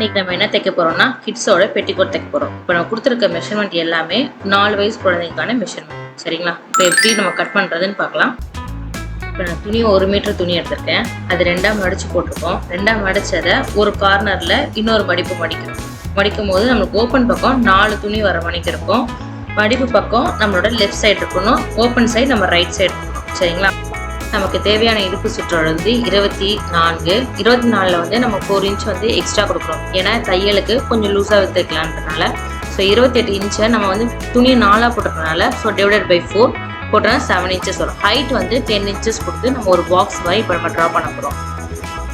இன்னைக்கு நம்ம என்ன தைக்க போறோம்னா கிட்ஸோட பெட்டிகோட் தைக்க போறோம். இப்போ நம்ம கொடுத்துருக்க மெஷர்மெண்ட் எல்லாமே 4 வயசு குழந்தைக்கான மெஷர்மெண்ட். சரிங்களா? இப்போ எப்படி நம்ம கட் பண்றதுன்னு பார்க்கலாம். இப்போ நான் துணி 1 மீட்டர் துணி எடுத்திருக்கேன். அது 2ஆ மடிச்சு போட்டிருக்கோம். 2ஆ மடிச்சதை ஒரு கார்னர்ல இன்னொரு மடிப்பு மடிக்கணும். மடிக்கும் போது நம்மளுக்கு ஓப்பன் பக்கம் 4 துணி வர மணிக்கு இருக்கும். மடிப்பு பக்கம் நம்மளோட லெஃப்ட் சைடு இருக்கணும். ஓப்பன் சைடு நம்ம ரைட் சைடு இருக்கணும். சரிங்களா? நமக்கு தேவையான இடுப்பு சுற்றளவு வந்து 24. 24ல் வந்து நம்ம 4 இன்ச் வந்து எக்ஸ்ட்ரா கொடுக்குறோம். ஏன்னா தையலுக்கு கொஞ்சம் லூஸாக தைக்கலான்றதுனால. ஸோ 28 இன்ச்சை நம்ம வந்து துணி 4ஆக போட்டுறதுனால ஸோ டிவைடட் பை 4 போட்டோன்னா 7 இன்ச்சஸ் வரும். ஹைட் வந்து 10 இன்ச்சஸ் கொடுத்து நம்ம ஒரு பாக்ஸ் மாதிரி இப்போ நம்ம ட்ரா பண்ண போகிறோம்.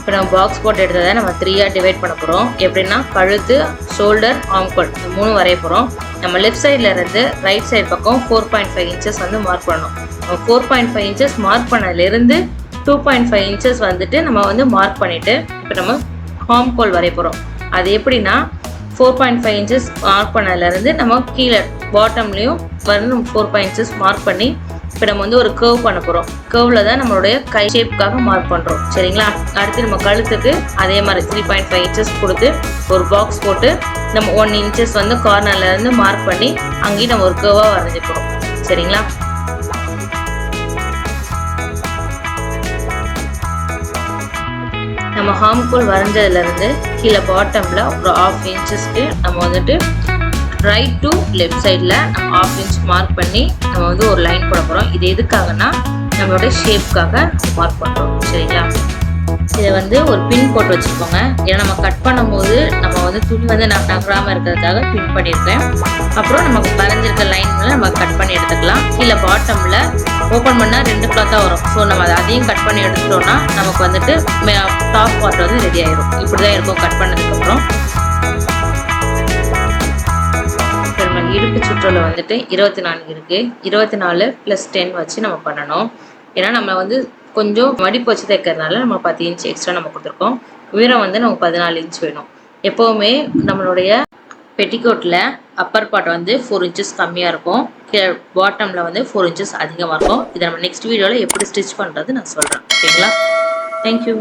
இப்போ நம்ம பாக்ஸ் போட்டு எடுத்ததை நம்ம 3ஆக டிவைட் பண்ண போகிறோம். எப்படின்னா கழுத்து, ஷோல்டர், ஆம்கோல் இந்த 3 வரைய போகிறோம். நம்ம லெஃப்ட் சைடில் இருந்து ரைட் சைடு பக்கம் 4.5 இன்ச்சஸ் வந்து மார்க் பண்ணணும். 4.5 இன்ச்சஸ் மார்க் பண்ணதுலேருந்து 2.5 இன்ச்சஸ் வந்துட்டு நம்ம வந்து மார்க் பண்ணிவிட்டு இப்போ நம்ம ஆம்கோல் வரைய போகிறோம். அது எப்படின்னா 4.5 இன்ச்சஸ் மார்க் பண்ணதுலேருந்து நம்ம கீழே பாட்டம்லேயும் வந்து 4.5 இன்ச்சஸ் மார்க் பண்ணி இப்போ நம்ம வந்து ஒரு கர்வ் பண்ண போகிறோம். கர்வில் தான் நம்மளுடைய கை ஷேப்புக்காக மார்க் பண்ணுறோம். சரிங்களா? அடுத்து நம்ம கழுத்துக்கு அதே மாதிரி 3.5 இன்ச்சஸ் கொடுத்து ஒரு பாக்ஸ் போட்டு நம்ம 1 இன்ச்சஸ் வந்து கார்னர்லேருந்து மார்க் பண்ணி அங்கேயும் நம்ம ஒரு கர்வாக வரைஞ்சி போகிறோம். சரிங்களா? நம்ம ஆம்கோல் வரைஞ்சதுலேருந்து கீழே பாட்டமில் ஒரு 1/2 இன்ச்சஸ்க்கு நம்ம வந்துட்டு ரைட் டு லெஃப்ட் சைடில் நம்ம 1/2 இன்ச் மார்க் பண்ணி நம்ம வந்து ஒரு லைன் போட போகிறோம். இது எதுக்காகனா நம்மளோட ஷேப்புக்காக மார்க் பண்ணுறோம். சரிங்களா? இதை வந்து ஒரு பின் போட்டு வச்சுக்கோங்க. ஏன்னா நம்ம கட் பண்ணும்போது நம்ம வந்து துணி வந்து நகராமல் இருக்கிறதுக்காக பின் பண்ணியிருக்கேன். அப்புறம் நமக்கு வரைஞ்சிருக்க லைனில் நம்ம கட் பண்ணி எடுத்துக்கலாம். கீழே பாட்டமில் ஓப்பன் பண்ணால் 2 கிளாத்தாக வரும். ஸோ நம்ம அதையும் கட் பண்ணி எடுத்துட்டோம்னா நமக்கு வந்துட்டு டாப் பார்ட் வந்து ரெடி ஆயிடும். இப்படி தான் இருக்கும் கட் பண்ணதுக்கப்புறம். இடுப்பு சுற்றளவு வந்துட்டு 24 இருக்குது. 24 + 10 வச்சு நம்ம பண்ணணும். ஏன்னா நம்ம வந்து கொஞ்சம் மடிப்பு வச்சு தைக்கிறதுனால நம்ம 10 இன்ச் எக்ஸ்ட்ரா நம்ம கொடுத்துருக்கோம். உயரம் வந்து நமக்கு 14 இன்ச் வேணும். எப்போவுமே நம்மளுடைய பெட்டிகோட்டில் அப்பர் பார்ட் வந்து 4 இன்ச்சஸ் கம்மியாக இருக்கும். பாட்டமில் வந்து 4 இன்ச்சஸ் அதிகமாக இருக்கும். இதை நம்ம நெக்ஸ்ட் வீடியோவில் எப்படி ஸ்டிச் பண்ணுறது நான் சொல்கிறேன். ஓகேங்களா? தேங்க்யூ.